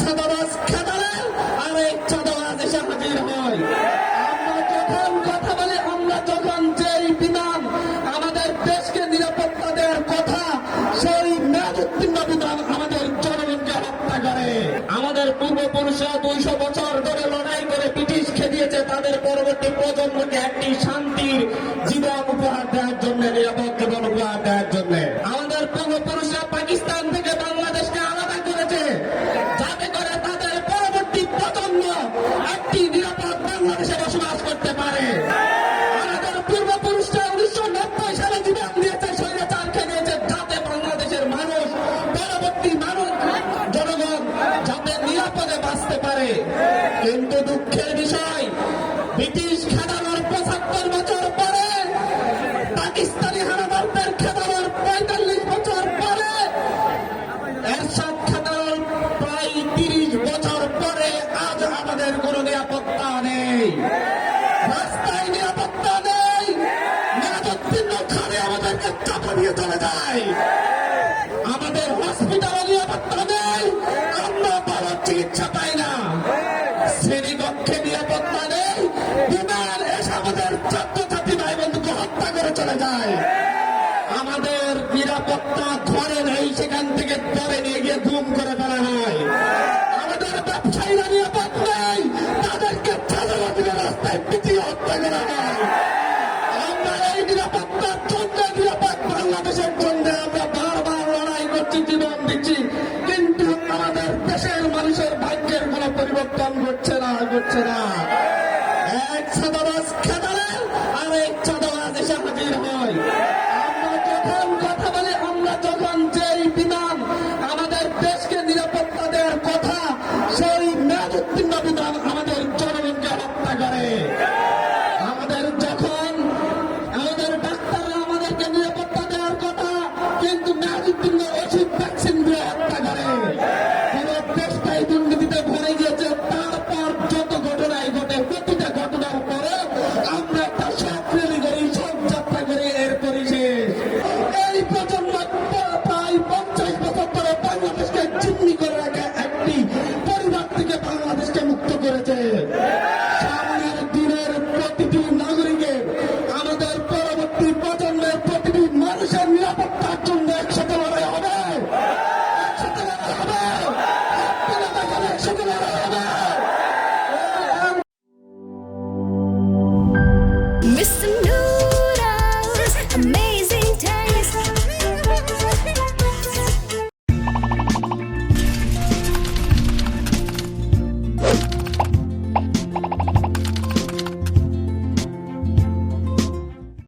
চাঁদাবাজ খেদালে আর এই চাঁদাবাজ এসে হাজির হয়। আমরা যখন কথা বলি, আমরা যখন যেই বিধান আমাদের দেশকে নিরাপত্তা দেওয়ার কথা, সেই মেয়াদোত্তীর্ণ বিধান আমাদের জনগণকে হত্যা করে। আমাদের পূর্বপুরুষরা 200 বছর ধরে লড়াই করে ব্রিটিশ খেদিয়েছে তাদের পরবর্তী প্রজন্মকে একটি শান্তির জীবন উপহার দেওয়ার জন্য, নিরাপদ জীবন উপহার দেওয়ার জন্য। আমাদের পূর্বপুরুষরা পাকিস্তান থেকে বাংলাদেশকে আলাদা করেছে যাতে করে তাদের পরবর্তী প্রজন্ম একটি নিরাপদ বাংলাদেশে বসবাস করতে পারে। আমাদের পূর্বপুরুষরা 1990 সালে জীবন দিয়েছে, স্বৈরাচার খেদিয়েছে যাতে বাংলাদেশের মানুষ, পরবর্তী মানুষ, জনগণ যাতে নিরাপদে বাঁচতে পারে। কিন্তু দুঃখের বিষয়, ব্রিটিশ খেদানোর 75 বছর পরে, পাকিস্তানি হানাদারদের খেদানোর 45 বছর পরে, এরশাদ খেদানোর প্রায় 30 বছর পরে আজ আমাদের কোনো নিরাপত্তা নেই, রাস্তায় নিরাপত্তা নেই। মেয়াদোত্তীর্ণ খানে আমাদেরকে চাপা দিয়ে চলে যায়। আমাদের হসপিটালে নিরাপত্তা নেই, আমরা ভালো চিকিৎসা পাই না। শ্রেণীকক্ষে নিরাপত্তা নেই, বিমান এসে আমাদের ছাত্রছাত্রী ভাই বন্ধুকে হত্যা করে চলে যায়। আমাদের নিরাপত্তা ঘরে নেই, সেখান থেকে ধরে নিয়ে গিয়ে গুম করে ফেলা হয়। আমাদের ব্যবসায়ীরা নিরাপদ নেই, তাদেরকে চাঁদাবাজির রাস্তায় পিটিয়ে হত্যা করা হয়। আমরা এই নিরাপত্তার জন্য, নিরাপদ বাংলাদেশের জন্য আমরা বারবার লড়াই করছি, জীবন দিচ্ছি, কিন্তু আমাদের দেশের মানুষের ভাগ্যের কোনো পরিবর্তন ঘটছে না।